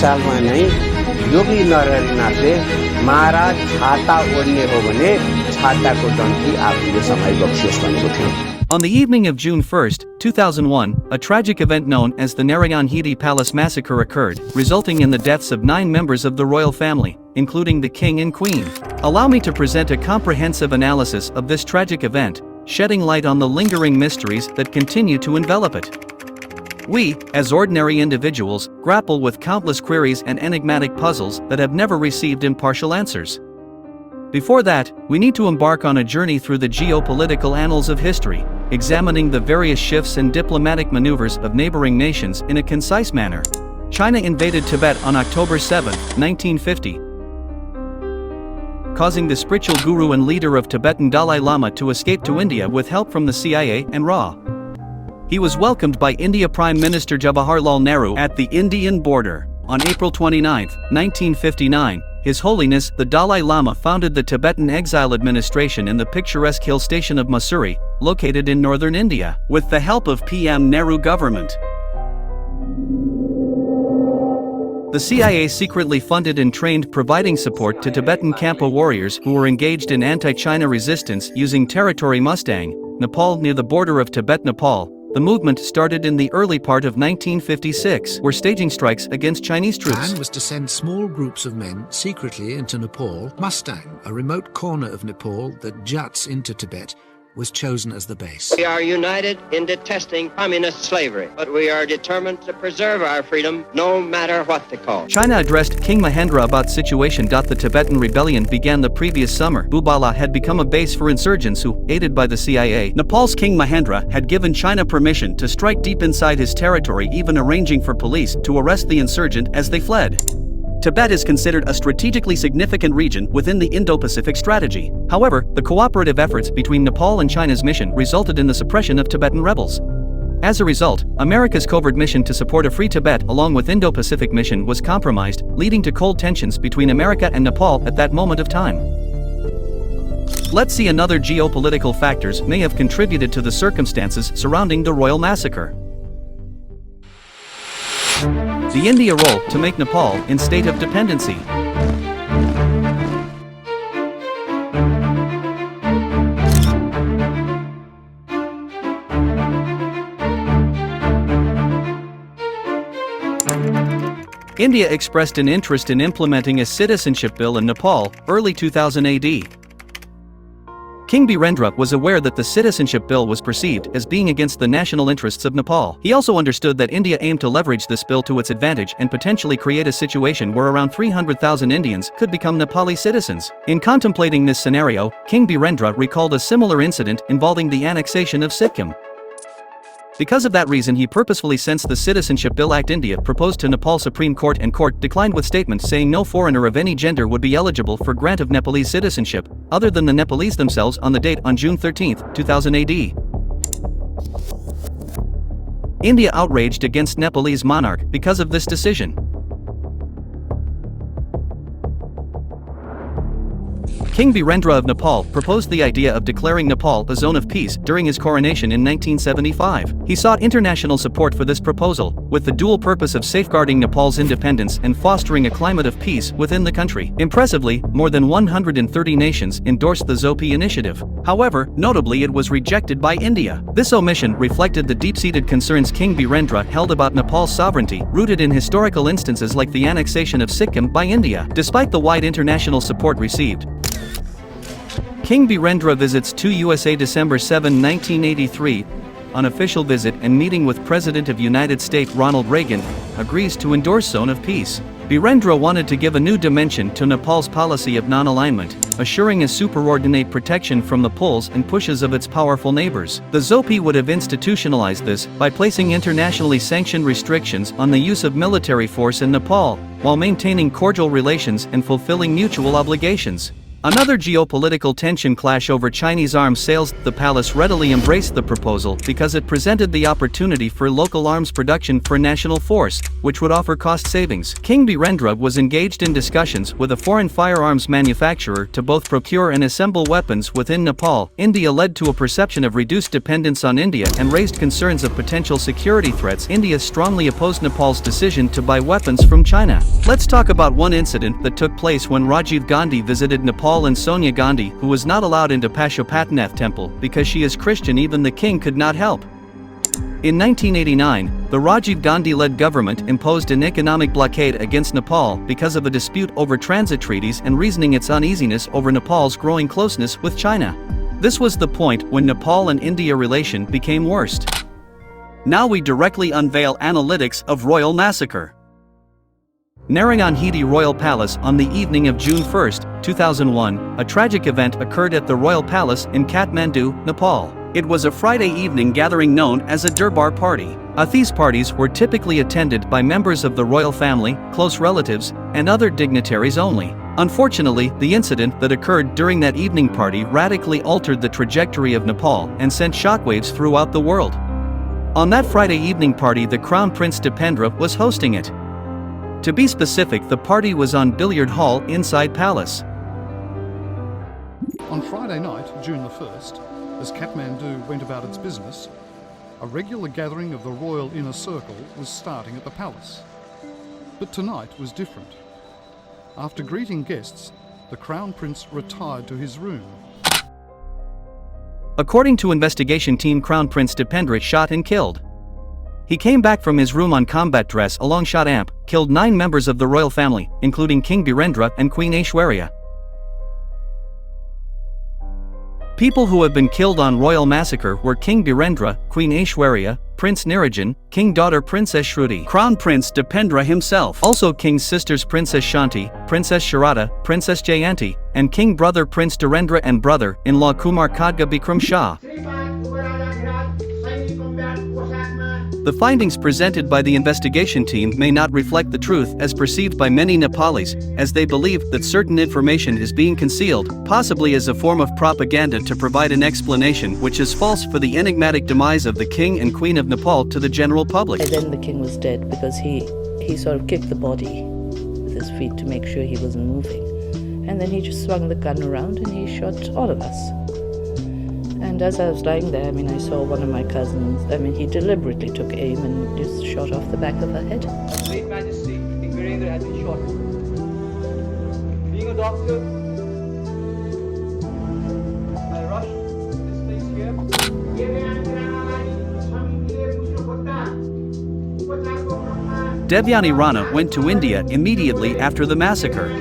सालमा नै योगी नरहरिनाथले महाराज छाता ओढ्ने हो भने छाताको डन्ठी आफूले सफाई बक्सियोस् भनेको थियो। On the evening of June 1, 2001, a tragic event known as the Narayanhiti Palace massacre occurred, resulting in the deaths of 9 members of the royal family, including the king and queen. Allow me to present a comprehensive analysis of this tragic event, shedding light on the lingering mysteries that continue to envelop it. We, as ordinary individuals, grapple with countless queries and enigmatic puzzles that have never received impartial answers. Before that, we need to embark on a journey through the geopolitical annals of history, examining the various shifts and diplomatic maneuvers of neighboring nations in a concise manner. China invaded Tibet on October 7, 1950, causing the spiritual guru and leader of Tibetan Dalai Lama to escape to India with help from the CIA and RA. He was welcomed by India Prime Minister Jawaharlal Nehru at the Indian border. On April 29, 1959, His Holiness the Dalai Lama founded the Tibetan Exile Administration in the picturesque hill station of Mussoorie, located in northern India, with the help of PM Nehru government. The CIA secretly funded and trained, providing support to Tibetan Khampa warriors who were engaged in anti-China resistance using Territory Mustang, Nepal near the border of Tibet, Nepal. The movement started in the early part of 1956, were staging strikes against Chinese troops. The plan was to send small groups of men secretly into Nepal. Mustang, a remote corner of Nepal that juts into Tibet, was chosen as the base. We are united in detesting communist slavery, but we are determined to preserve our freedom no matter what the cost. China addressed King Mahendra about situation. The Tibetan rebellion began the previous summer. Bubala had become a base for insurgents who, aided by the CIA, Nepal's King Mahendra had given China permission to strike deep inside his territory, even arranging for police to arrest the insurgent as they fled. Tibet is considered a strategically significant region within the Indo-Pacific strategy. However, the cooperative efforts between Nepal and China's mission resulted in the suppression of Tibetan rebels. As a result, America's covert mission to support a free Tibet along with Indo-Pacific mission was compromised, leading to cold tensions between America and Nepal at that moment of time. Let's see another geopolitical factors may have contributed to the circumstances surrounding the Royal Massacre. The India role to make Nepal in state of dependency. India expressed an interest in implementing a citizenship bill in Nepal, early 2000 AD. King Birendra was aware that the citizenship bill was perceived as being against the national interests of Nepal. He also understood that India aimed to leverage this bill to its advantage and potentially create a situation where around 300,000 Indians could become Nepali citizens. In contemplating this scenario, King Birendra recalled a similar incident involving the annexation of Sikkim. Because of that reason, he purposefully sent the Citizenship Bill Act India proposed to Nepal Supreme Court, and court declined with statements saying no foreigner of any gender would be eligible for grant of Nepalese citizenship, other than the Nepalese themselves on the date on June 13, 2000 AD. India outraged against Nepalese monarch because of this decision. King Birendra of Nepal proposed the idea of declaring Nepal a zone of peace during his coronation in 1975. He sought international support for this proposal, with the dual purpose of safeguarding Nepal's independence and fostering a climate of peace within the country. Impressively, more than 130 nations endorsed the ZOPI initiative. However, notably it was rejected by India. This omission reflected the deep-seated concerns King Birendra held about Nepal's sovereignty, rooted in historical instances like the annexation of Sikkim by India. Despite the wide international support received, King Birendra visits to USA December 7, 1983. On official visit and meeting with President of United States Ronald Reagan, agrees to endorse Zone of Peace. Birendra wanted to give a new dimension to Nepal's policy of non-alignment, assuring a superordinate protection from the pulls and pushes of its powerful neighbors. The ZOPI would have institutionalized this by placing internationally sanctioned restrictions on the use of military force in Nepal, while maintaining cordial relations and fulfilling mutual obligations. Another geopolitical tension clash over Chinese arms sales. The palace readily embraced the proposal because it presented the opportunity for local arms production for national force, which would offer cost savings. King Birendra was engaged in discussions with a foreign firearms manufacturer to both procure and assemble weapons within Nepal. India led to a perception of reduced dependence on India and raised concerns of potential security threats. India strongly opposed Nepal's decision to buy weapons from China. Let's talk about one incident that took place when Rajiv Gandhi visited Nepal and Sonia Gandhi, who was not allowed into Pashupatinath temple because she is Christian. Even the king could not help. In 1989, the Rajiv Gandhi-led government imposed an economic blockade against Nepal because of a dispute over transit treaties and reasoning its uneasiness over Nepal's growing closeness with China. This was the point when Nepal and India relation became worst. Now we directly unveil analytics of Royal Massacre. Narayanhiti Royal Palace. On the evening of June 1, 2001, a tragic event occurred at the Royal Palace in Kathmandu, Nepal. It was a Friday evening gathering known as a Durbar party. These parties were typically attended by members of the royal family, close relatives, and other dignitaries only. Unfortunately, the incident that occurred during that evening party radically altered the trajectory of Nepal and sent shockwaves throughout the world. On that Friday evening party, the Crown Prince Dipendra was hosting it. To be specific, the party was on Billiard Hall inside Palace. On Friday night, June the 1st, as Kathmandu went about its business, a regular gathering of the royal inner circle was starting at the palace. But tonight was different. After greeting guests, the Crown Prince retired to his room. According to investigation team, Crown Prince Dipendra shot and killed. He came back from his room on combat dress, a long shot amp, killed 9 members of the royal family, including King Birendra and Queen Aishwarya. People who have been killed on Royal Massacre were King Birendra, Queen Aishwarya, Prince Nirajan, King daughter Princess Shruti, Crown Prince Dipendra himself, also King's sisters Princess Shanti, Princess Sharada, Princess Jayanti, and King brother Prince Durendra and brother-in-law Kumar Khadga Bikram Shah. The findings presented by the investigation team may not reflect the truth as perceived by many Nepalis, as they believe that certain information is being concealed, possibly as a form of propaganda to provide an explanation which is false for the enigmatic demise of the King and Queen of Nepal to the general public. And then the king was dead because he sort of kicked the body with his feet to make sure he wasn't moving. And then he just swung the gun around and he shot all of us. And as I was lying there, I saw one of my cousins, he deliberately took aim and just shot off the back of her head. His Great Majesty, King Birendra has been shot. Being a doctor, I rushed to this place here. Devyani Rana went to India immediately after the massacre.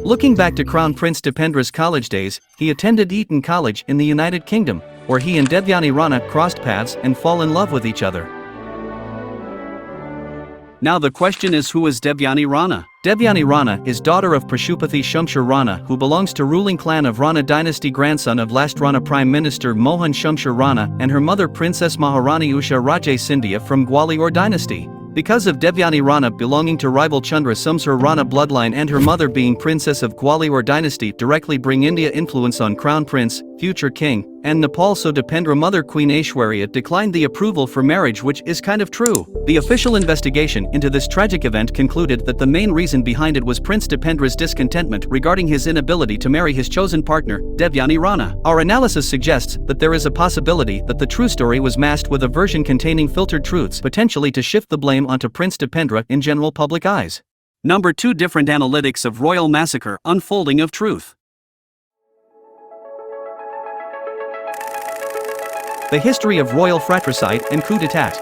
Looking back to Crown Prince Dipendra's college days, he attended Eton College in the United Kingdom, where he and Devyani Rana crossed paths and fall in love with each other. Now the question is, who is Devyani Rana? Devyani Rana is daughter of Pashupati Shumsher Rana, who belongs to ruling clan of Rana dynasty, grandson of last Rana Prime Minister Mohan Shumsher Rana, and her mother Princess Maharani Usha Rajay Scindia from Gwalior dynasty. Because of Devyani Rana belonging to rival Chandra Sumsar Rana bloodline and her mother being princess of Gwalior dynasty directly bring India influence on Crown Prince, future king, and Nepal, so Dipendra mother Queen Aishwarya declined the approval for marriage, which is kind of true. The official investigation into this tragic event concluded that the main reason behind it was Prince Dipendra's discontentment regarding his inability to marry his chosen partner, Devyani Rana. Our analysis suggests that there is a possibility that the true story was masked with a version containing filtered truths, potentially to shift the blame onto Prince Dipendra in general public eyes. Number 2. Different analytics of Royal Massacre, unfolding of truth. The history of royal fratricide and coup d'etat.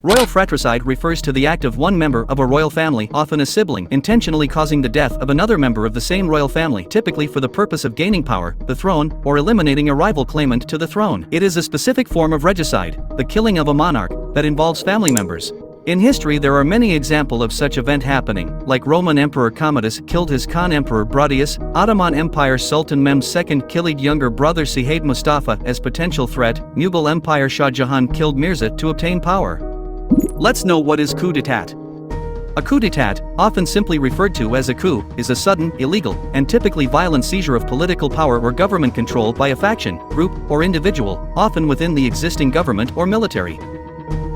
Royal fratricide refers to the act of one member of a royal family, often a sibling, intentionally causing the death of another member of the same royal family, typically for the purpose of gaining power, the throne, or eliminating a rival claimant to the throne. It is a specific form of regicide, the killing of a monarch, that involves family members. In history there are many examples of such event happening, like Roman Emperor Commodus killed his Khan Emperor Brodius, Ottoman Empire Sultan Mehmed II killed younger brother Seyyid Mustafa as potential threat, Mughal Empire Shah Jahan killed Mirza to obtain power. Let's know what is coup d'etat. A coup d'etat, often simply referred to as a coup, is a sudden, illegal, and typically violent seizure of political power or government control by a faction, group, or individual, often within the existing government or military.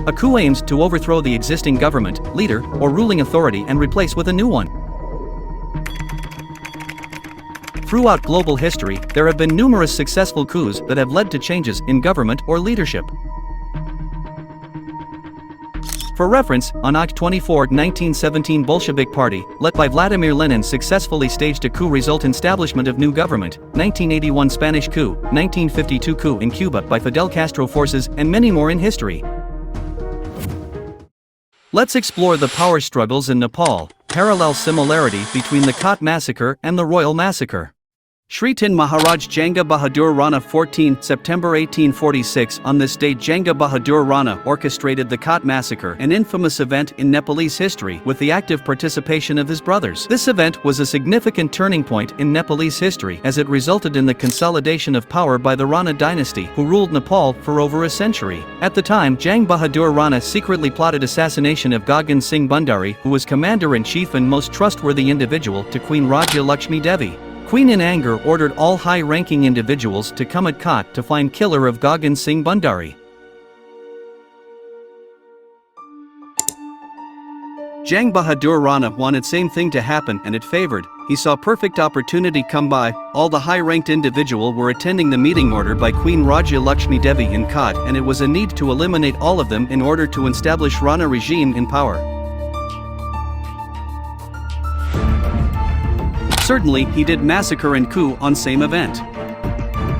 A coup aims to overthrow the existing government, leader, or ruling authority and replace with a new one. Throughout global history, there have been numerous successful coups that have led to changes in government or leadership. For reference, on October 24, 1917 Bolshevik Party, led by Vladimir Lenin successfully staged a coup result in establishment of new government, 1981 Spanish coup, 1952 coup in Cuba by Fidel Castro forces, and many more in history. Let's explore the power struggles in Nepal, parallel similarity between the Kathmandu massacre and the Royal Massacre. Shri Tin Maharaj Janga Bahadur Rana 14 September 1846. On this date Janga Bahadur Rana orchestrated the Kathmandu massacre, an infamous event in Nepalese history with the active participation of his brothers. This event was a significant turning point in Nepalese history as it resulted in the consolidation of power by the Rana dynasty, who ruled Nepal for over a century. At the time, Jang Bahadur Rana secretly plotted assassination of Gagan Singh Bhandari, who was commander-in-chief and most trustworthy individual to Queen Raja Lakshmi Devi. Queen in anger ordered all high-ranking individuals to come at Khat to find killer of Gagan Singh Bhandari. Jang Bahadur Rana wanted same thing to happen and it favored. He saw perfect opportunity come by. All the high-ranked individual were attending the meeting ordered by Queen Raja Lakshmi Devi in Khat, and it was a need to eliminate all of them in order to establish Rana regime in power. Certainly, he did massacre and coup on same event.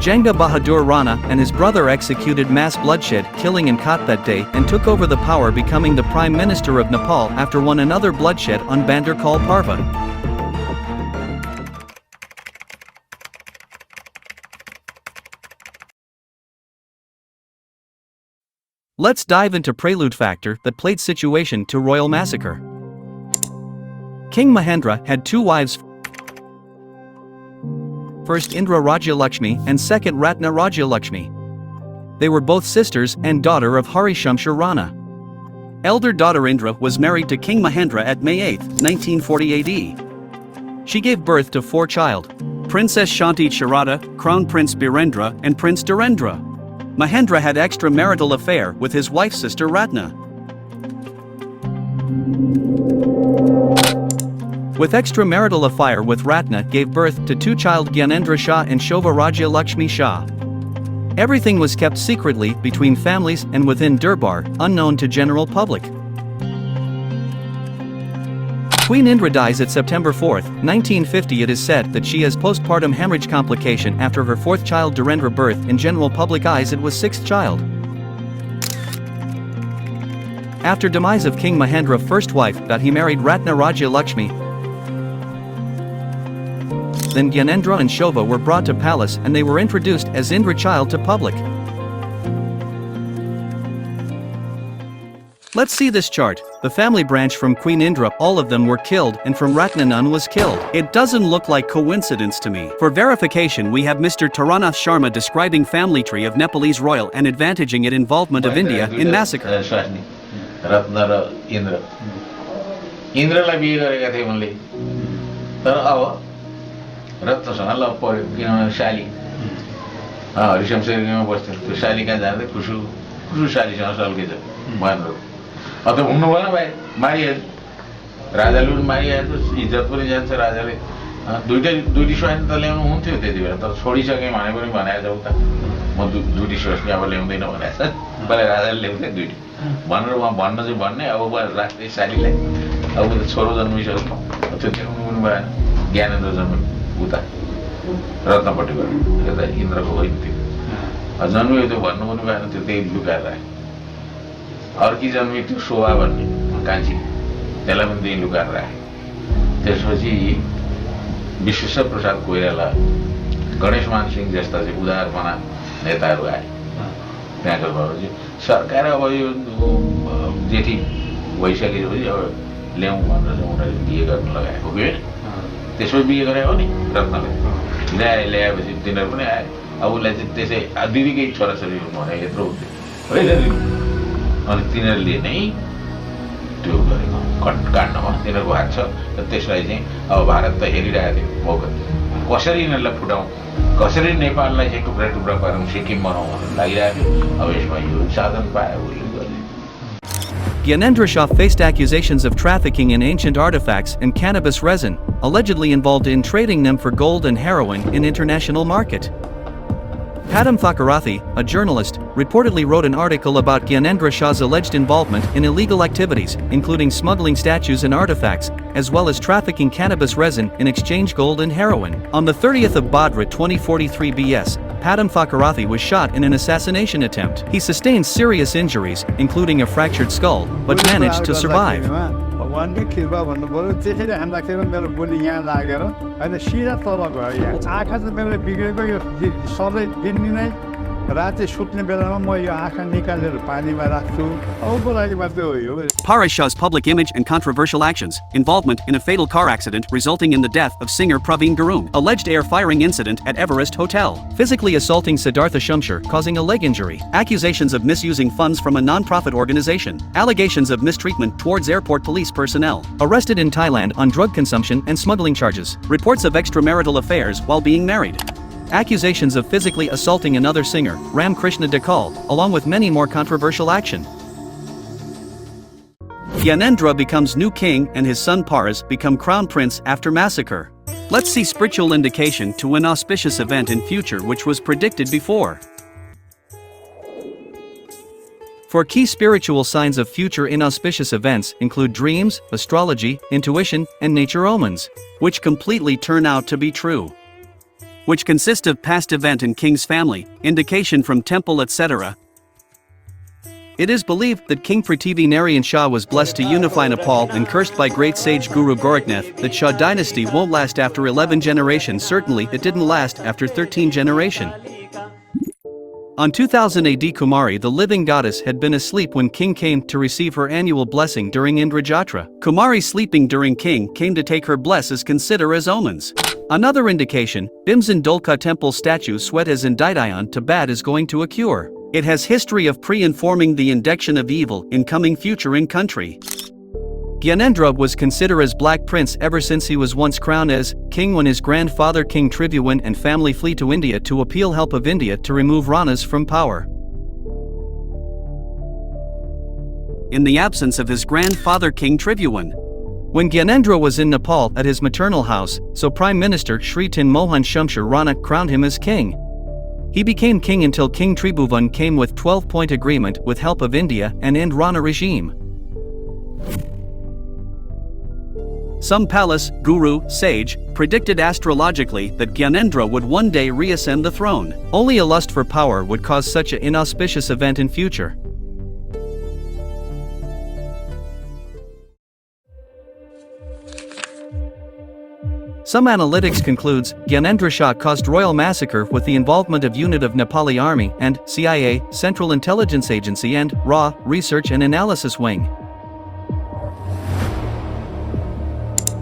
Janga Bahadur Rana and his brother executed mass bloodshed, killing in Khat that day, and took over the power, becoming the Prime Minister of Nepal after one another bloodshed on Bandar Kal Parva. Let's dive into prelude factor that played situation to Royal Massacre. King Mahendra had two wives. First Indra Raja Lakshmi and second Ratna Raja Lakshmi. They were both sisters and daughter of Harishamshir Rana. Elder daughter Indra was married to King Mahendra at May 8, 1940 AD. She gave birth to four children: Princess Shanti Charada, Crown Prince Birendra, and Prince Dhirendra. Mahendra had extramarital affair with his wife's sister Ratna. With extramarital affair with Ratna gave birth to two child Gyanendra Shah and Shobha Raja Lakshmi Shah. Everything was kept secretly between families and within Durbar, unknown to general public. Queen Indra dies at September 4, 1950. It is said that she has postpartum hemorrhage complication after her fourth child Dhirendra birth. In general public eyes it was sixth child. After demise of King Mahendra, first wife that he married Ratna Raja Lakshmi. Then Gyanendra and Shobha were brought to palace and they were introduced as Indra child to public. Let's see this chart. The family branch from Queen Indra, all of them were killed, and from Ratna none was killed. It doesn't look like coincidence to me. For verification we have Mr. Taranath Sharma describing family tree of Nepalese royal and advantaging it involvement of India in massacre. Ratna Indra. Indra la bihe gareka thiye unle. Tara aba Ratnaसँग ल पर्यो किनभने शाली हरिशमशेरमा बस्थ्यो त्यो शाली कहाँ जाँदै खुसु शालीसँग सल्केछ भनेर अब त हुनु भएन भाइ मारिहाल्यो राजाले पनि मारिहाल्यो इज्जत पनि जान्छ राजाले दुईटी स्वाइन त ल्याउनु हुन्थ्यो त्यति बेला तर छोडिसकेँ भने पनि भनेको छ उता म दुईटी स्वास्नी अब ल्याउँदैन भनेको छ पहिला राजाले ल्याउँथ्यो दुईटी भनेर उहाँ भन्न चाहिँ भन्ने अब राख्दै शालीलाई अब त छोरो जन्मिसक्यो त्यो ल्याउनु पनि भएन ज्ञानेन्द्र जन्म उता रत्नपट्टिबाट यता इन्द्रको होइन त्यो जन्मियो त्यो भन्नु पनि भएन त्यो त्यही लुकाएर राख्यो अर्की जन्मियो त्यो शोभा भन्ने कान्छी त्यसलाई पनि त्यही लुकाएर राख्यो त्यसपछि विश्वेश्वर प्रसाद कोइराला गणेशमान सिंह जस्ता चाहिँ उदारमना नेताहरू आए त्यहाँको भएपछि सरकार अब यो जेठी भइसकेपछि अब ल्याउँ भनेर चाहिँ उनीहरूले बिहे गर्न लगाएको कि त्यसपछि बिहे गरे हो नि रत्नले ल्याएपछि तिनीहरू पनि आए अब उसलाई चाहिँ त्यसै दिदीकै छोराछोरी हुनु भने यत्रो हुन्थ्यो होइन अनि तिनीहरूले नै त्यो गरेको काण्डमा तिनीहरूको हात छ र त्यसलाई चाहिँ अब भारत त हेरिरहेको थियो मौका कसरी यिनीहरूलाई फुटाउँ कसरी नेपाललाई चाहिँ टुक्रा टुक्रा पारौँ सिक्किम बनाउँ भनेर लागिरहेको थियो अब यसमा यो साधन पायो उसले गर्ने Gyanendra Shah faced accusations of trafficking in ancient artifacts and cannabis resin, allegedly involved in trading them for gold and heroin in international market. Padam Thakarathi, a journalist, reportedly wrote an article about Gyanendra Shah's alleged involvement in illegal activities, including smuggling statues and artifacts, as well as trafficking cannabis resin in exchange gold and heroin. On the 30th of Bhadra 2043 BS, Padam Thakarathi was shot in an assassination attempt. He sustained serious injuries, including a fractured skull, but managed to survive. भगवानकै कृपा भन्नु पर्यो त्यसरी हान्दाखेरि मेरो गोली यहाँ लागेर होइन सिधा तल गयो यहाँ आँखा चाहिँ मेरो बिग्रेको यो सधैँ दिनदिनै राति सुत्ने बेलामा म यो आँखा निकालेर पानीमा राख्छु अबको लागि मात्रै हो यो Paresh Shah's public image and controversial actions, involvement in a fatal car accident resulting in the death of singer Praveen Garoon, alleged air firing incident at Everest Hotel, physically assaulting Siddhartha Shumsher causing a leg injury, accusations of misusing funds from a non-profit organization, allegations of mistreatment towards airport police personnel, arrested in Thailand on drug consumption and smuggling charges, reports of extramarital affairs while being married, accusations of physically assaulting another singer, Ram Krishna Dekal, along with many more controversial action. Gyanendra becomes new king and his son Paras become crown prince after massacre. Let's see spiritual indication to an auspicious event in future which was predicted before. For key spiritual signs of future inauspicious events include dreams, astrology, intuition, and nature omens, which completely turn out to be true, which consist of past event in king's family, indication from temple etc. It is believed that King Prithvi Narayan Shah was blessed to unify Nepal and cursed by great sage Guru Gorakhnath that Shah dynasty won't last after 11 generations. Certainly it didn't last after 13 generation. On 2000 AD Kumari, the living goddess, had been asleep when king came to receive her annual blessing during Indra Jatra. Kumari sleeping during king came to take her bless is considered as omens. Another indication, Bhimsen Dolka temple statue sweat as Indidayan to bad is going to a cure. It has history of pre-informing the induction of evil in coming future in country. Gyanendra was considered as Black Prince ever since he was once crowned as king when his grandfather King Tribhuvan and family flee to India to appeal help of India to remove Ranas from power. In the absence of his grandfather King Tribhuvan. When Gyanendra was in Nepal at his maternal house, so Prime Minister Shri Tin Mohan Shumsher Rana crowned him as king. He became king until King Tribhuvan came with 12-point agreement with help of India and end Rana regime. Some palace, guru, sage, predicted astrologically that Gyanendra would one day reascend the throne. Only a lust for power would cause such an inauspicious event in future. Some analytics concludes Gyanendra Shah caused Royal Massacre with the involvement of unit of Nepali Army and CIA, Central Intelligence Agency and RA, Research and Analysis Wing.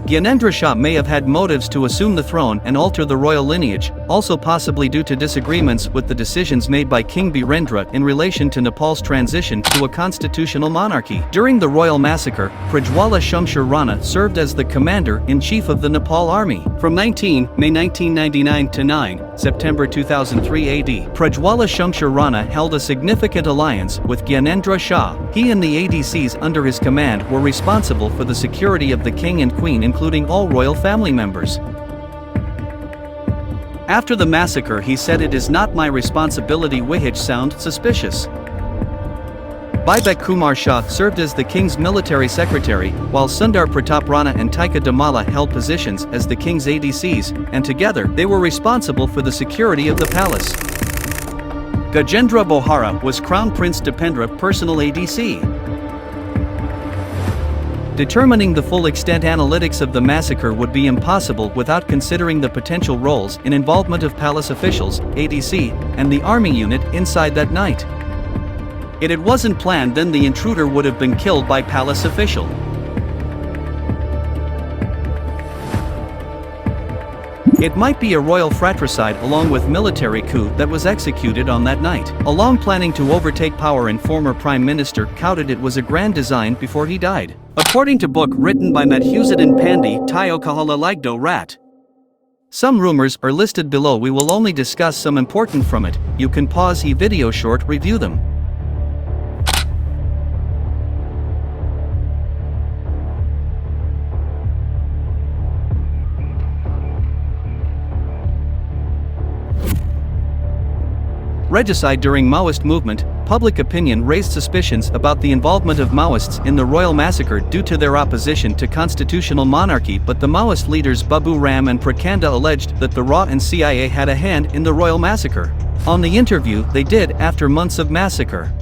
Gyanendra Shah may have had motives to assume the throne and alter the royal lineage, also possibly due to disagreements with the decisions made by King Birendra in relation to Nepal's transition to a constitutional monarchy. During the Royal Massacre, Prajwala Shumsher Rana served as the commander-in-chief of the Nepal Army. From 19 May 1999 to 9 September 2003 AD, Prajwala Shumsher Rana held a significant alliance with Gyanendra Shah. He and the ADCs under his command were responsible for the security of the king and queen, including all royal family members. After the massacre he said, "It is not my responsibility," which sound suspicious. Baibek Kumar Shah served as the king's military secretary, while Sundar Pratap Rana and Taika Damala held positions as the king's ADCs, and together they were responsible for the security of the palace. Gajendra Bohara was Crown Prince Dipendra personal ADC. Determining the full extent analytics of the massacre would be impossible without considering the potential roles and involvement of palace officials, ADC, and the army unit inside that night. If it wasn't planned, then the intruder would have been killed by palace official. It might be a royal fratricide along with military coup that was executed on that night. Along planning to overtake power, and former Prime Minister touted it was a grand design before he died. According to book written by Madhusudan Pandey, Tayo Kahalilagdo Rat. Some rumors are listed below. We will only discuss some important from it. You can pause the video short, review them. Regicide. During Maoist movement, public opinion raised suspicions about the involvement of Maoists in the Royal Massacre due to their opposition to constitutional monarchy, but the Maoist leaders Babu Ram and Prakanda alleged that the RA and CIA had a hand in the Royal Massacre. On the interview they did after months of massacre.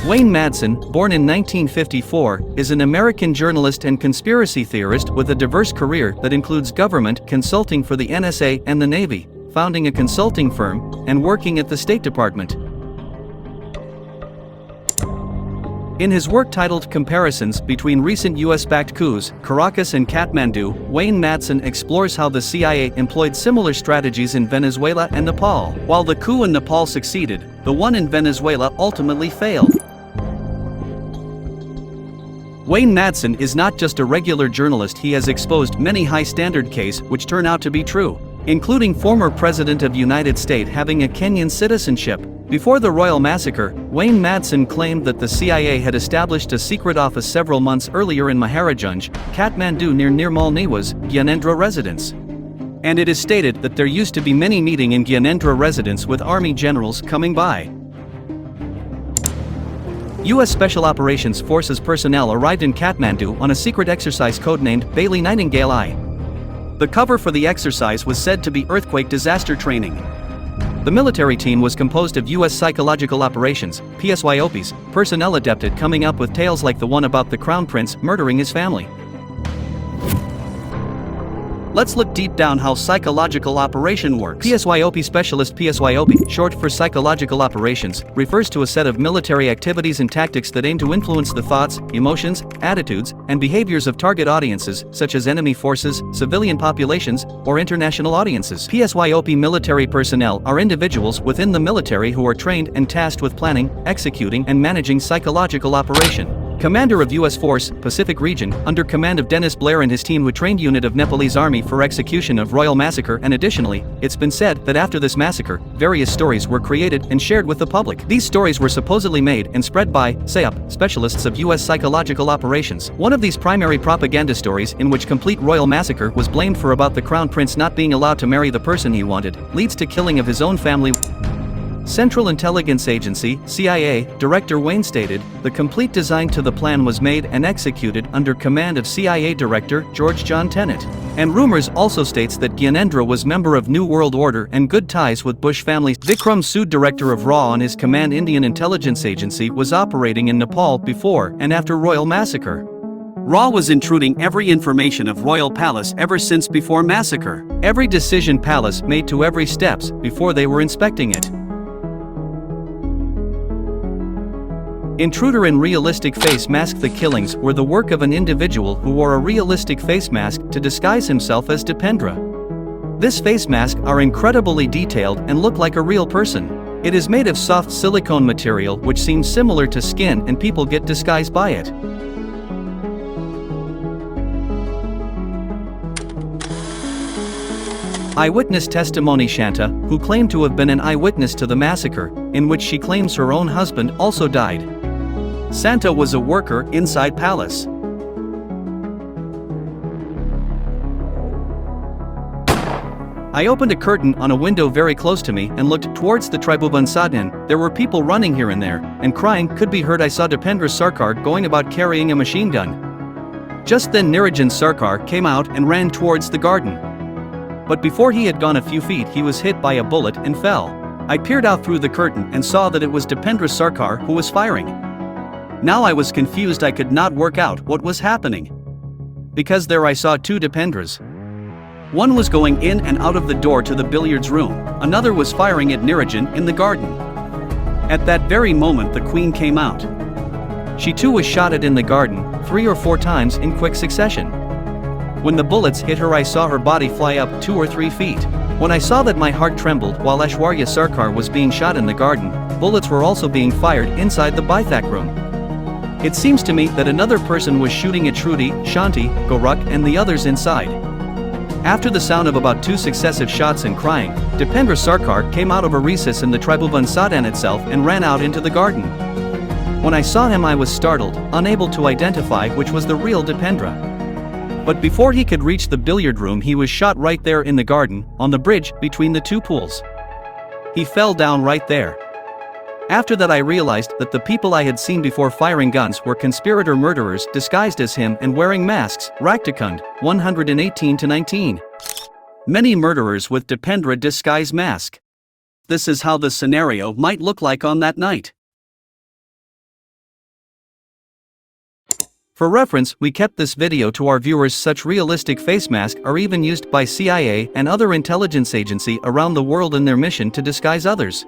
Wayne Madsen, born in 1954, is an American journalist and conspiracy theorist with a diverse career that includes government, consulting for the NSA and the Navy, founding a consulting firm, and working at the State Department. In his work titled Comparisons Between Recent US-Backed Coups, Caracas and Kathmandu, Wayne Madsen explores how the CIA employed similar strategies in Venezuela and Nepal. While the coup in Nepal succeeded, the one in Venezuela ultimately failed. Wayne Madsen is not just a regular journalist. He has exposed many high-standard cases which turn out to be true, including former President of United States having a Kenyan citizenship. Before the Royal Massacre, Wayne Madsen claimed that the CIA had established a secret office several months earlier in Maharajunj, Kathmandu near Nirmal Niwas, Gyanendra residence. And it is stated that there used to be many meetings in Gyanendra residence with army generals coming by. U.S. Special Operations Forces personnel arrived in Kathmandu on a secret exercise codenamed Bailey Nightingale I. The cover for the exercise was said to be earthquake disaster training. The military team was composed of U.S. Psychological Operations, PSYOPs, personnel adepted coming up with tales like the one about the Crown Prince murdering his family. Let's look deep down how psychological operation works. PSYOP specialist. PSYOP, short for psychological operations, refers to a set of military activities and tactics that aim to influence the thoughts, emotions, attitudes, and behaviors of target audiences, such as enemy forces, civilian populations, or international audiences. PSYOP military personnel are individuals within the military who are trained and tasked with planning, executing, and managing psychological operation. Commander of U.S. Force, Pacific Region, under command of Dennis Blair and his team, who trained unit of Nepalese Army for execution of Royal Massacre. And additionally, it's been said that after this massacre, various stories were created and shared with the public. These stories were supposedly made and spread by PSYOP specialists of U.S. Psychological Operations. One of these primary propaganda stories, in which complete Royal Massacre was blamed for about the Crown Prince not being allowed to marry the person he wanted, leads to killing of his own family. Central Intelligence Agency, CIA, Director Wayne stated, the complete design to the plan was made and executed under command of CIA Director George John Tenet. And rumors also states that Gyanendra was member of New World Order and good ties with Bush family. Vikram Sood, Director of RA on his command Indian Intelligence Agency, was operating in Nepal before and after Royal Massacre. RA was intruding every information of Royal Palace ever since before massacre. Every decision Palace made to every steps before they were inspecting it. Intruder and realistic face mask. The killings were the work of an individual who wore a realistic face mask to disguise himself as Dipendra. This face mask are incredibly detailed and look like a real person. It is made of soft silicone material which seems similar to skin, and people get disguised by it. Eyewitness testimony. Shanta, who claimed to have been an eyewitness to the massacre, in which she claims her own husband also died. Santa was a worker inside Palace. I opened a curtain on a window very close to me and looked towards the Tribhuvan Sadhan. There were people running here and there, and crying could be heard. I saw Dipendra Sarkar going about carrying a machine gun. Just then Narayan Sarkar came out and ran towards the garden. But before he had gone a few feet, he was hit by a bullet and fell. I peered out through the curtain and saw that it was Dipendra Sarkar who was firing. Now I was confused. I could not work out what was happening. Because there I saw two Dipendras. One was going in and out of the door to the billiards room, another was firing at Nirajan in the garden. At that very moment the queen came out. She too was shot at in the garden, 3 or 4 times in quick succession. When the bullets hit her, I saw her body fly up 2 or 3 feet. When I saw that, my heart trembled. While Aishwarya Sarkar was being shot in the garden, bullets were also being fired inside the Bithak room. It seems to me that another person was shooting at Shruti, Shanti, Gorak and the others inside. After the sound of about 2 successive shots and crying, Dipendra Sarkar came out of a recess in the Tribhuvan Sadan itself and ran out into the garden. When I saw him, I was startled, unable to identify which was the real Dipendra. But before he could reach the billiard room, he was shot right there in the garden, on the bridge between the 2 pools. He fell down right there. After that, I realized that the people I had seen before firing guns were conspirator murderers disguised as him and wearing masks. Raktakunda, 118-19. Many murderers with Dipendra disguise mask. This is how the scenario might look like on that night. For reference, we kept this video to our viewers. Such realistic face masks are even used by CIA and other intelligence agency around the world in their mission to disguise others.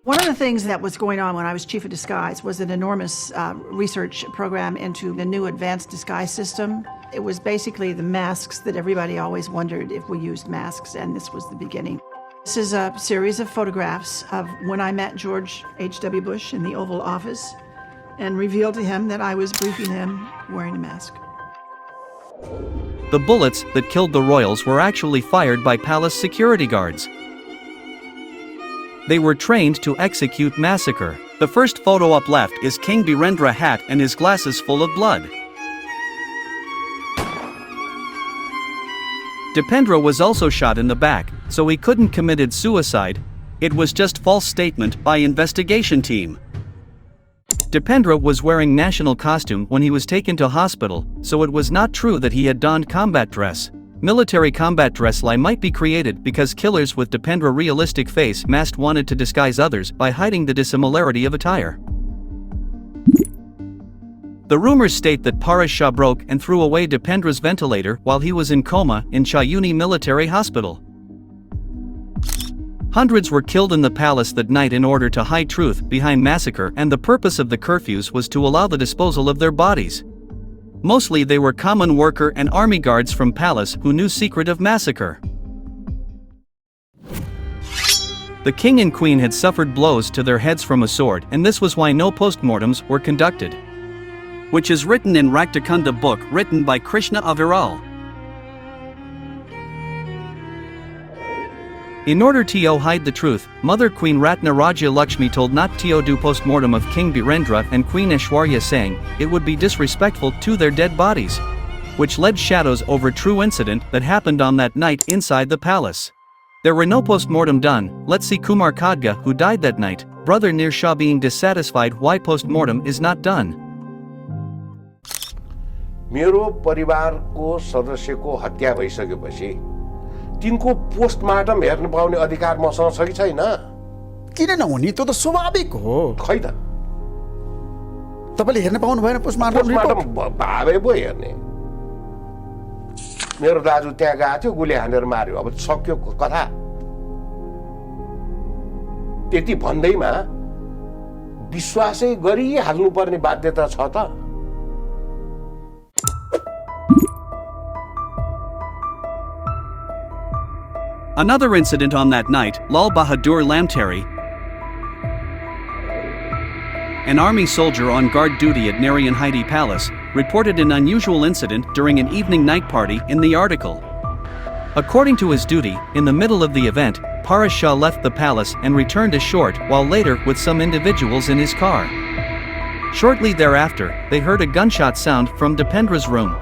One of the things that was going on when I was chief of disguise was an enormous research program into the new advanced disguise system. It was basically the masks that everybody always wondered if we used masks, and this was the beginning. This is a series of photographs of when I met George H.W. Bush in the Oval Office and revealed to him that I was briefing him wearing a mask. The bullets that killed the royals were actually fired by palace security guards. They were trained to execute massacre. The first photo up left is King Birendra hat and his glasses full of blood. Dipendra was also shot in the back, so he couldn't committed suicide. It was just false statement by investigation team. Dipendra was wearing national costume when he was taken to hospital, so it was not true that he had donned combat dress. Military combat dress lie might be created because killers with Dipendra realistic face mask wanted to disguise others by hiding the dissimilarity of attire. The rumors state that Paras Shah broke and threw away Dipendra's ventilator while he was in coma in Chayuni Military Hospital. Hundreds were killed in the palace that night in order to hide truth behind massacre, and the purpose of the curfews was to allow the disposal of their bodies. Mostly they were common worker and army guards from palace who knew secret of massacre. The king and queen had suffered blows to their heads from a sword, and this was why no postmortems were conducted. Which is written in Raktakunda book written by Krishna Abiral. In order to hide the truth, Mother Queen Ratna Rajya Lakshmi told not to do postmortem of King Birendra and Queen Aishwarya, saying it would be disrespectful to their dead bodies, which led shadows over true incident that happened on that night inside the palace. There were no postmortem done. Let's see Kumar Khadga, who died that night, brother Nir Shah, being dissatisfied why postmortem is not done. मेरो परिवारको सदस्यको हत्या भइसकेपछि तिनको postmortem हेर्न पाउने अधिकार मसँग छ कि छैन? किन नहुने? त्यो त स्वाभाविक हो। खै त तपाईले हेर्न पाउनु भएन पोस्टमार्टम रिपोर्ट? भावे पो हेर्ने। मेरो दाजु त्यहाँ गएको थियो, गोली हानेर मार्यो, अब सक्यो कथा। त्यति भन्दैमा विश्वासै गरिहाल्नुपर्ने बाध्यता छ त। Another incident on that night, Lal Bahadur Lamteri, an army soldier on guard duty at Narayanhiti Palace, reported an unusual incident during an evening night party in the article. According to his duty, in the middle of the event, Paras Shah left the palace and returned a short while later with some individuals in his car. Shortly thereafter, they heard a gunshot sound from Dipendra's room.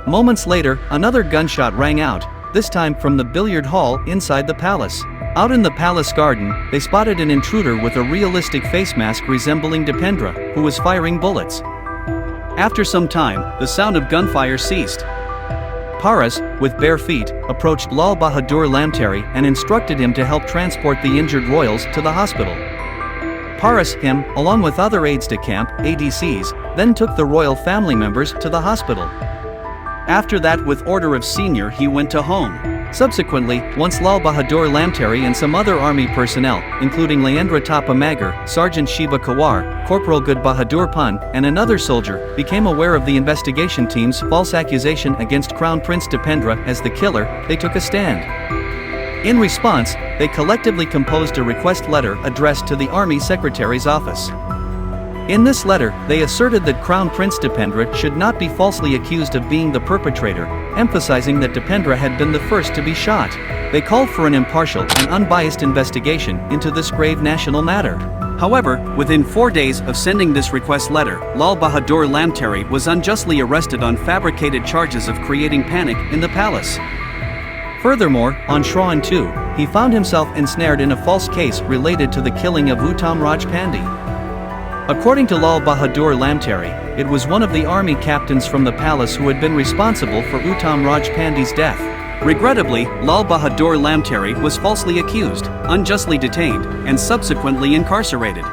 Moments later, another gunshot rang out, this time from the billiard hall inside the palace. Out in the palace garden, they spotted an intruder with a realistic face mask resembling Dipendra, who was firing bullets. After some time, the sound of gunfire ceased. Paras, with bare feet, approached Lal Bahadur Lamteri and instructed him to help transport the injured royals to the hospital. Paras, him, along with other aides-de-camp, ADCs, then took the royal family members to the hospital. After that, with order of senior, he went to home. Subsequently, once Lal Bahadur Lamteri and some other army personnel, including Layendra Thapa Magar, Sergeant Shiva Kawar, Corporal Good Bahadur Pan, and another soldier, became aware of the investigation team's false accusation against Crown Prince Dipendra as the killer, they took a stand. In response, they collectively composed a request letter addressed to the Army Secretary's office. In this letter, they asserted that Crown Prince Dipendra should not be falsely accused of being the perpetrator, emphasizing that Dipendra had been the first to be shot. They called for an impartial and unbiased investigation into this grave national matter. However, within 4 days of sending this request letter, Lal Bahadur Lamteri was unjustly arrested on fabricated charges of creating panic in the palace. Furthermore, on Shravan 2, he found himself ensnared in a false case related to the killing of Uttam Raj Pandey. According to Lal Bahadur Lamteri, it was one of the army captains from the palace who had been responsible for Uttam Raj Pandey's death. Regrettably, Lal Bahadur Lamteri was falsely accused, unjustly detained, and subsequently incarcerated.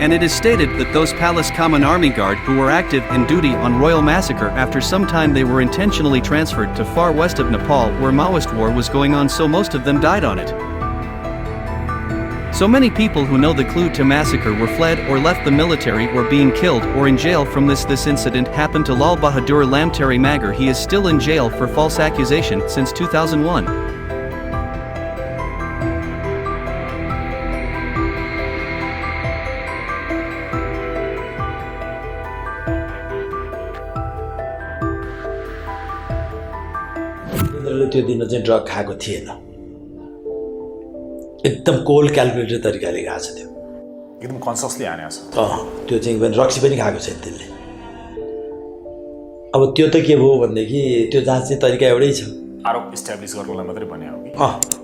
And it is stated that those Palace Common Army Guard who were active in duty on Royal Massacre after some time they were intentionally transferred to far west of Nepal where Maoist war was going on, so most of them died on it. So many people who know the clue to massacre were fled or left the military or being killed or in jail from this. This incident happened to Lal Bahadur Lamteri Magar. He is still in jail for false accusation since 2001. त्यो दिन चाहिँ drug खाएको थिएन एकदम cold calculated तरिकाले गएको छ त्यो एकदम कन्सियसली हानेको छ त्यो चाहिँ इभन रक्सी पनि खाएको छैन त्यसले अब त्यो त के भयो भन्देखि त्यो जाँच्ने तरिका एउटै छ आरोप इस्टाब्लिश गर्नलाई मात्रै भने हो कि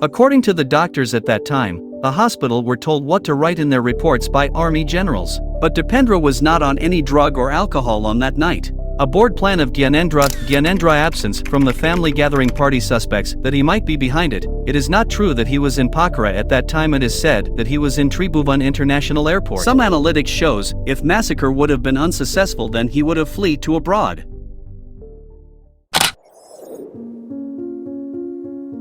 According to the doctors at that time, the hospital were told what to write in their reports by army generals. But Dipendra was not on any drug or alcohol on that night. A board plan of Gyanendra absence from the family gathering party suspects that he might be behind it. It is not true that he was in Pokhara at that time. It is said that he was in Tribhuvan International Airport. Some analytics shows if massacre would have been unsuccessful, then he would have fled to abroad.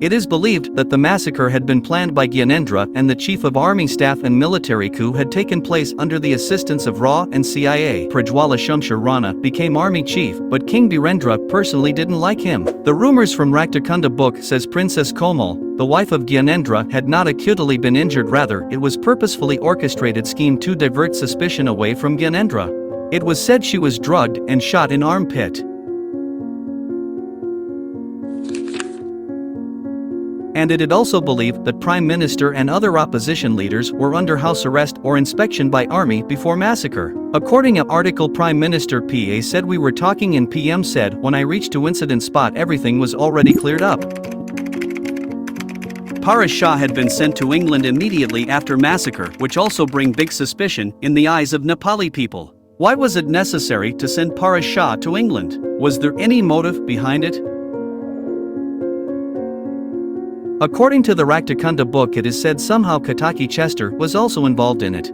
It is believed that the massacre had been planned by Gyanendra and the chief of army staff, and military coup had taken place under the assistance of RAW and CIA. Prajwala Shumsher Rana became army chief, but King Birendra personally didn't like him. The rumors from Raktakunda book says Princess Komal, the wife of Gyanendra, had not acutely been injured, rather it was purposefully orchestrated scheme to divert suspicion away from Gyanendra. It was said she was drugged and shot in armpit. And it had also believed that Prime Minister and other opposition leaders were under house arrest or inspection by army before massacre. According to article, Prime Minister PA said, "We were talking and PM said, when I reached to incident spot everything was already cleared up." Paras Shah had been sent to England immediately after massacre, which also bring big suspicion in the eyes of Nepali people. Why was it necessary to send Paras Shah to England? Was there any motive behind it? According to the Raktakunda book, it is said somehow Kataki Chester was also involved in it.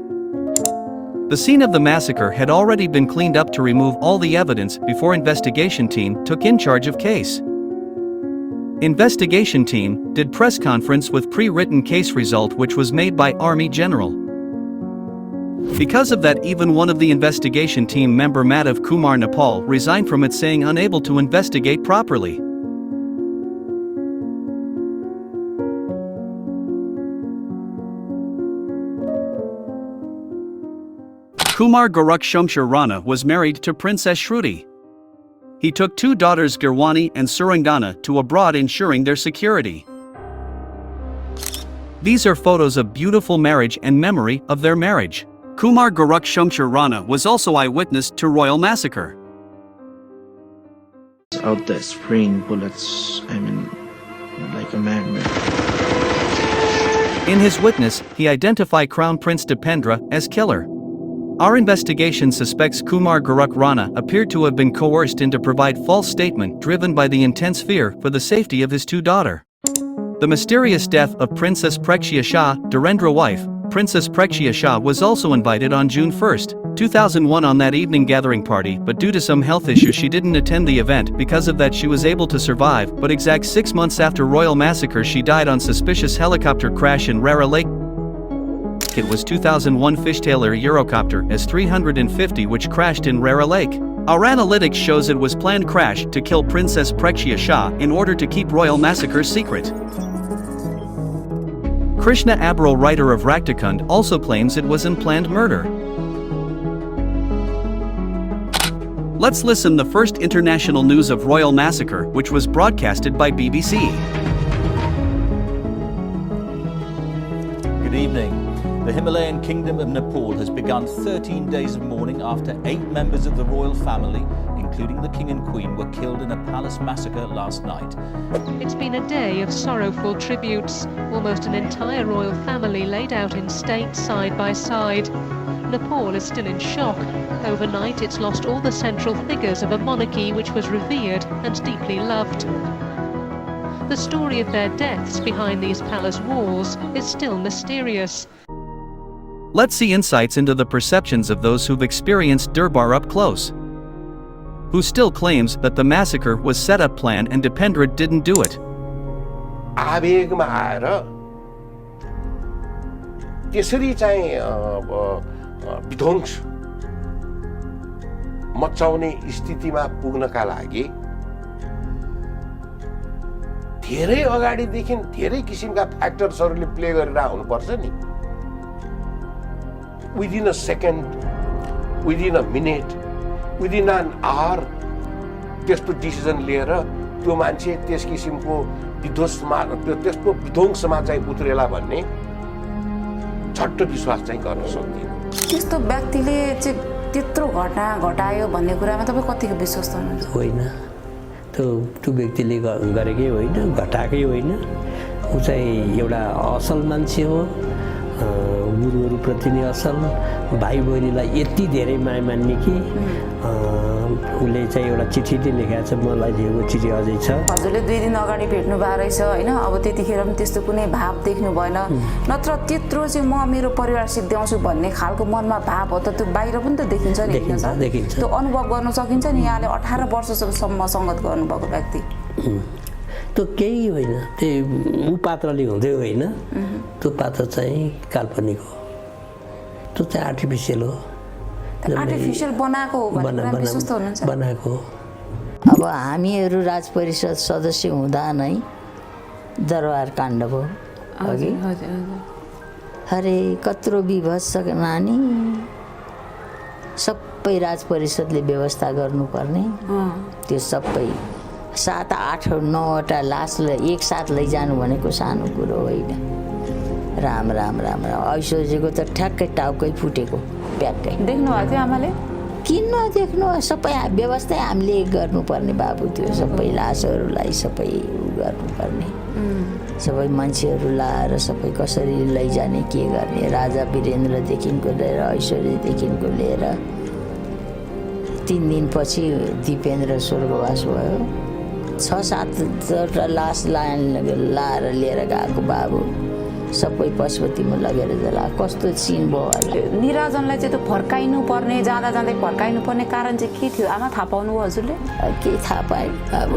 The scene of the massacre had already been cleaned up to remove all the evidence before investigation team took in charge of case. Investigation team did press conference with pre-written case result which was made by Army General. Because of that, even one of the investigation team member, Madhav Kumar Nepal, resigned from it, saying unable to investigate properly. Kumar Gorakh Shumsher Rana was married to Princess Shruti. He took 2 daughters, Girwani and Surangana, to abroad, ensuring their security. These are photos of beautiful marriage and memory of their marriage. Kumar Gorakh Shumsher Rana was also eyewitness to Royal Massacre. Out there spraying bullets, like a madman. In his witness, he identified Crown Prince Dipendra as killer. Our investigation suspects Kumar Gorakh Rana appeared to have been coerced into provide false statement driven by the intense fear for the safety of his 2 daughters. The mysterious death of Princess Prekshia Shah, Dhirendra wife, Princess Prexia Shah was also invited on June 1, 2001 on that evening gathering party, but due to some health issues she didn't attend the event. Because of that she was able to survive, but exact 6 months after Royal Massacre she died on suspicious helicopter crash in Rara Lake. It was 2001 Fishtailer Eurocopter S-350 which crashed in Rara Lake. Our analytics shows it was planned crash to kill Princess Prexia Shah in order to keep Royal Massacre secret. Krishna Abiral, writer of Raktakunda, also claims it was an planned murder. Let's listen the first international news of Royal Massacre, which was broadcasted by BBC. Good evening. The Himalayan kingdom of Nepal has begun 13 days of mourning after 8 members of the royal family, including the king and queen, were killed in a palace massacre last night. It's been a day of sorrowful tributes. Almost an entire royal family laid out in state side by side. Nepal is still in shock. Overnight it's lost all the central figures of a monarchy which was revered and deeply loved. The story of their deaths behind these palace walls is still mysterious. Let's see insights into the perceptions of those who've experienced Durbar up close. Who still claims that the massacre was set up, planned, and Dipendra didn't do it. आवेगमा आएर त्यसरी चाहिँ विध्वंस मचाउने स्थितिमा पुग्नका लागि धेरै अगाडिदेखि धेरै किसिमका फ्याक्टर्सहरूले प्ले गरेर आउनुपर्छ नि. Within a second, within a minute, within an hour, त्यस्तो डिसिजन लिएर त्यो मान्छे त्यस किसिमको त्यसको विध्वंसमा चाहिँ उत्रेला भन्ने झट्ट विश्वास चाहिँ गर्न सक्दिन. त्यस्तो व्यक्तिले चाहिँ त्यत्रो घटना घटायो भन्ने कुरामा तपाईँ कतिको विश्वास गर्नुहुन्छ? होइन, त्यो व्यक्तिले गरेकै होइन, घटाएकै होइन. ऊ चाहिँ एउटा असल मान्छे हो, गुरुहरूप्रति नै असल, भाइ बहिनीलाई यति धेरै माया मान्ने कि उसले चाहिँ एउटा चिठी नै लेखेको छ, मलाई दिएको चिठी अझै छ. हजुरले 2 दिन अगाडि भेट्नु भएको रहेछ होइन, अब त्यतिखेर पनि त्यस्तो कुनै भाव देख्नु भएन, नत्र त्यत्रो चाहिँ म मेरो परिवार सिद्ध्याउँछु भन्ने खालको मनमा भाव हो त त्यो बाहिर पनि त देखिन्छ नि. देखिन्छ, त्यो अनुभव गर्न सकिन्छ नि. यहाँले 18 वर्षसम्म सङ्गत गर्नुभएको व्यक्ति त्यो केही होइन, त्यो ऊ पात्रले हुँदै होइन, त्यो पात्र चाहिँ काल्पनिक हो, त्यो चाहिँ आर्टिफिसियल हो. आर्टिफिसियल बनाएको हो भन्ने विश्वास त हुनुहुन्छ? बनाएको. अब हामीहरू राज परिषद सदस्य हुँदा नै दरबार काण्ड भयो अघि. अरे कत्रो विभत्स नानी, सबै राज परिषदले व्यवस्था गर्नुपर्ने, त्यो सबै 7, 8, 9वटा लासलाई एकसाथ लैजानु भनेको सानो कुरो होइन. राम राम राम राम. ऐश्वर्यको त ठ्याक्कै टाउकै फुटेको प्याक्कै. देख्नु भएको थियो आमाले? किन नदेख्नु, सबै व्यवस्था हामीले गर्नुपर्ने बाबु थियो. सबै लासहरूलाई सबै गर्नुपर्ने, सबै मान्छेहरू लाएर सबै कसरी लैजाने, के गर्ने. राजा वीरेन्द्रदेखिको लिएर ऐश्वर्यदेखिको लिएर 3 दिनपछि दिपेन्द्र स्वर्गवास भयो. 6-7 लास लाएर लिएर गएको बाबु सबै पशुपतिमा लगेर जला. कस्तो सिन भयो होला. निराजनलाई चाहिँ त्यो फर्काइनु पर्ने, जाँदा जाँदै फर्काइनु पर्ने कारण चाहिँ के थियो आमा, थाहा पाउनु भयो हजुरले? के थाहा पाएँ. अब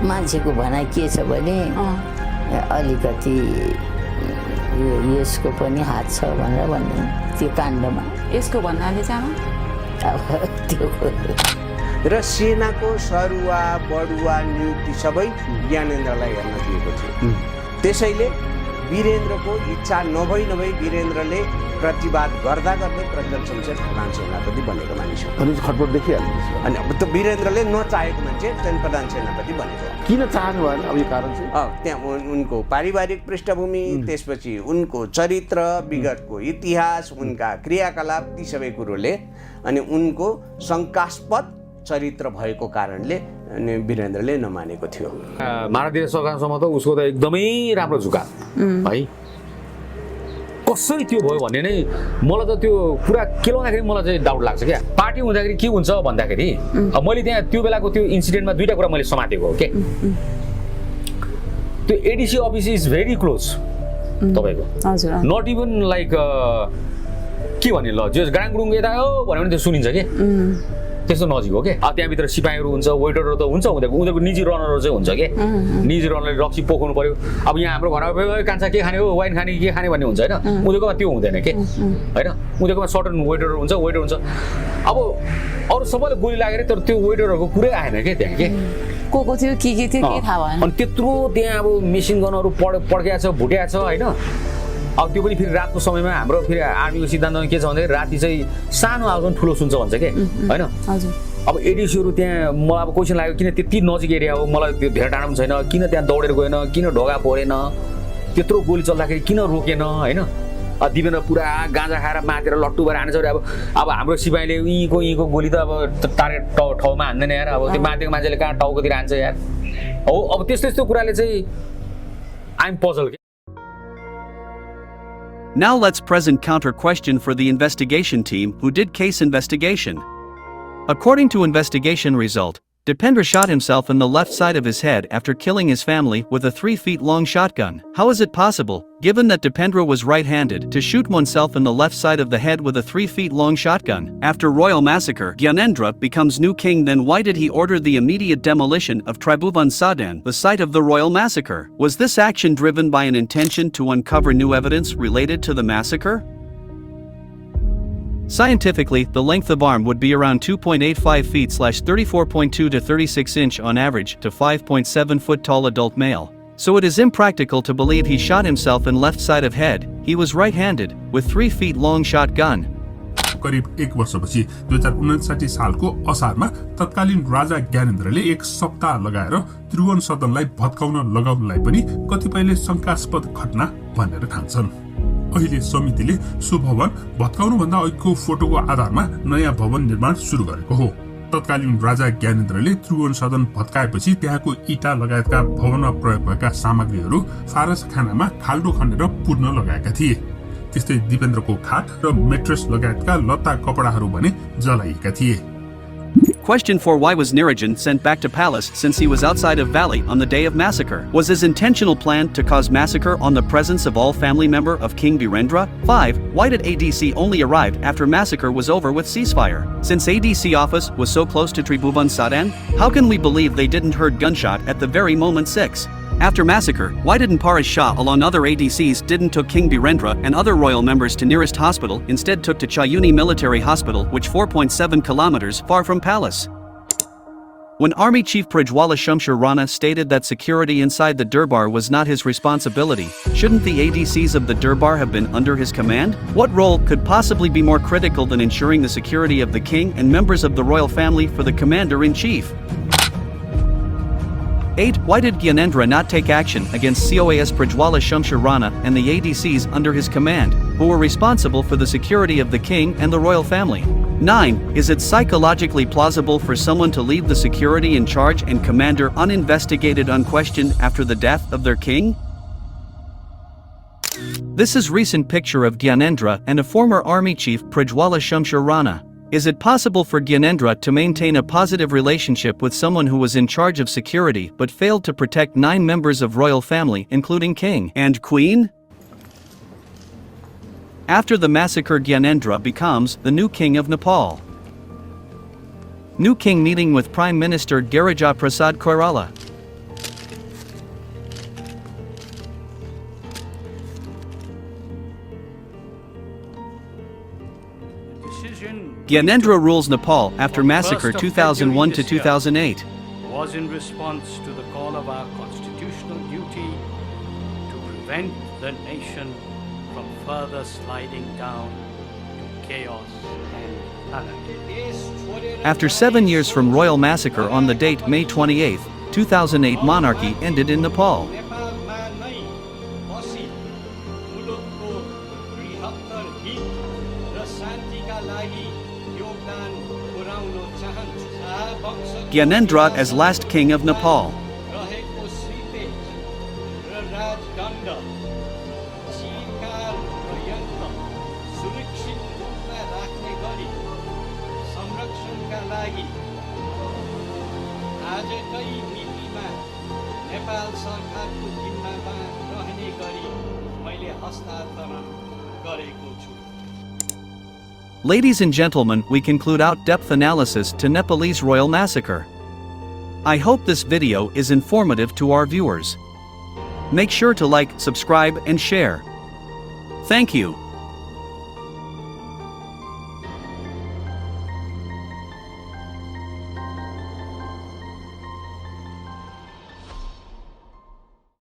मान्छेको भनाइ के छ भने अलिकति यसको पनि हात छ भनेर भन्ने त्यो काण्डमा. यसको भन्नाले चाहिँ त्यो र सेनाको सरुवा बढुवा नियुक्ति सबै ज्ञानेन्द्रलाई हेर्न दिएको थियो. त्यसैले वीरेन्द्रको इच्छा नभई वीरेन्द्रले प्रतिवाद गर्दा गर्दै प्रत्यक्ष प्रधान सेनापति बनेको मानिस हो. अनि खटपट देखिहाल्नु. अनि अब त वीरेन्द्रले नचाहेको मान्छे चाहिँ प्रधान सेनापति बनेको. किन चाहनु भएन अब यो कारण चाहिँ? त्यहाँ उनको पारिवारिक पृष्ठभूमि, त्यसपछि उनको चरित्र, विगतको इतिहास, उनका क्रियाकलाप, ती सबै कुरोले अनि उनको शङ्कास्पद चरित्र भएको कारणले वीरेन्द्रले नमानेको थियो. मानवीय सरकारसम्म त उसको त एकदमै राम्रो झुका है. कसरी त्यो भयो भन्ने नै मलाई त त्यो कुरा केलाउँदाखेरि मलाई चाहिँ डाउट लाग्छ क्या. पार्टी हुँदाखेरि के हुन्छ भन्दाखेरि मैले त्यहाँ त्यो बेलाको त्यो इन्सिडेन्टमा 2टा कुरा मैले समातेको हो के. त्यो ADC office is very close तपाईँको हजुर नट इभन लाइक के भन्ने ल जो गाङगुडुङ यता हो भन्यो भने त्यो सुनिन्छ के त्यस्तो नजिक हो के त्यहाँभित्र सिपाहीहरू हुन्छ वेटरहरू त हुन्छ उनीहरूको निजी रनरहरू चाहिँ हुन्छ के निजी रनरले रक्सी पोखाउनु पर्यो अब यहाँ हाम्रो घरमा कान्छा के खाने हो वाइन खाने के खाने भन्ने हुन्छ होइन उनीहरूकोमा त्यो हुँदैन के होइन उनीहरूकोमा सर्टन वेटरहरू हुन्छ वेटर हुन्छ अब अरू सबैले गोली लागेर तर त्यो वेटरहरूको कुरै आएन के त्यहाँ के को थियो के थियो के थाहा भएन अनि त्यत्रो त्यहाँ अब मेसिन गनहरू पड्किया छ भुट्या छ होइन अब त्यो पनि फेरि रातको समयमा हाम्रो फेरि आर्मीको सिद्धान्तमा के छ भन्दाखेरि राति चाहिँ सानो आवाज पनि ठुलो सुन्छ भन्छ के होइन अब एडिसीहरू त्यहाँ मलाई अब क्वेसन लाग्यो किन त्यति नजिक एरिया हो मलाई त्यो धेरै टाढा पनि छैन किन त्यहाँ दौडेर गएन किन ढोका फोरेन त्यत्रो गोली चल्दाखेरि किन रोकेन होइन दिपेन पुरा गाँजा खाएर मातेर लट्टु भएर हान्छ अब हाम्रो सिपाहीले यहीँको गोली त अब टार्गेट ठाउँमा हान्दैन यार अब त्यो मातेको मान्छेले कहाँ टाउकोतिर हान्छ यार हो अब त्यस्तो कुराले चाहिँ आइएम पजल के Now let's present counter question for the investigation team who did case investigation. According to investigation result, Dipendra shot himself in the left side of his head after killing his family with a 3 feet long shotgun. How is it possible, given that Dipendra was right-handed, to shoot oneself in the left side of the head with a 3 feet long shotgun? After Royal Massacre, Gyanendra becomes new king, then why did he order the immediate demolition of Tribhuvan-Sadan, the site of the Royal Massacre? Was this action driven by an intention to uncover new evidence related to the massacre? Scientifically, the length of arm would be around 2.85 feet /34.2 to 36 inch on average to 5.7 foot tall adult male. So it is impractical to believe he shot himself in left side of head. He was right-handed, with 3 feet long shotgun. करिब 1 वर्षपछि 2059 सालको असारमा तत्कालीन राजा ज्ञानेन्द्रले 1 सप्ताह लगाएर त्रिभुवन सदनलाई भत्काउन लगाउनलाई पनि कतिपयले शंकास्पद घटना भनेर ठान्छन्। अहिले समितिले सो भवन भत्काउनु भन्दा अघिको फोटोको आधारमा नयाँ भवन निर्माण सुरु गरेको हो। तत्कालीन राजा ज्ञानेन्द्रले त्रिभुवन सदन भत्काएपछि त्यहाँको इटा लगायतका भवनमा प्रयोग भएका सामग्रीहरू फारस खानामा खाल्डो खनेर पुर्न लगाएका थिए। त्यस्तै दिपेन्द्रको खाट र मेट्रेस लगायतका लत्ता कपडाहरू भने जलाइएका थिए। Question 4. Why was Narayan sent back to palace since he was outside of Valley on the day of massacre? Was his intentional plan to cause massacre on the presence of all family member of King Birendra? 5. Why did ADC only arrive after massacre was over with ceasefire? Since ADC office was so close to Tribhuvan-Sadan, how can we believe they didn't heard gunshot at the very moment? 6. After massacre, why didn't Paras Shah along other ADCs didn't took King Birendra and other royal members to nearest hospital, instead took to Chayuni military hospital which 4.7 kilometers far from palace? When Army Chief Prajwala Shumsher Rana stated that security inside the Durbar was not his responsibility, shouldn't the ADCs of the Durbar have been under his command? What role could possibly be more critical than ensuring the security of the king and members of the royal family for the commander-in-chief? 8. Why did Gyanendra not take action against COAS Prajwala Shumsher Rana and the ADCs under his command, who were responsible for the security of the king and the royal family? 9. Is it psychologically plausible for someone to leave the security in charge and commander uninvestigated, unquestioned after the death of their king? This is recent picture of Gyanendra and a former army chief Prajwala Shumsher Rana. Is it possible for Gyanendra to maintain a positive relationship with someone who was in charge of security but failed to protect 9 members of royal family including king and queen? After the massacre, Gyanendra becomes the new king of Nepal. New king meeting with Prime Minister Girija Prasad Koirala. Gyanendra rules Nepal after massacre 2001 to 2008. Was in response to the call of our constitutional duty to prevent the nation from further sliding down to chaos and anarchy. After 7 years from Royal Massacre on the date May 28, 2008, monarchy ended in Nepal. Gyanendra as last king of Nepal. Nepal सरकारको जिम्मामा रहने गरी मैले हस्तान्तरण गरेको छु। Ladies and gentlemen, we conclude out-depth analysis to Nepalese Royal Massacre. I hope this video is informative to our viewers. Make sure to like, subscribe, and share. Thank you.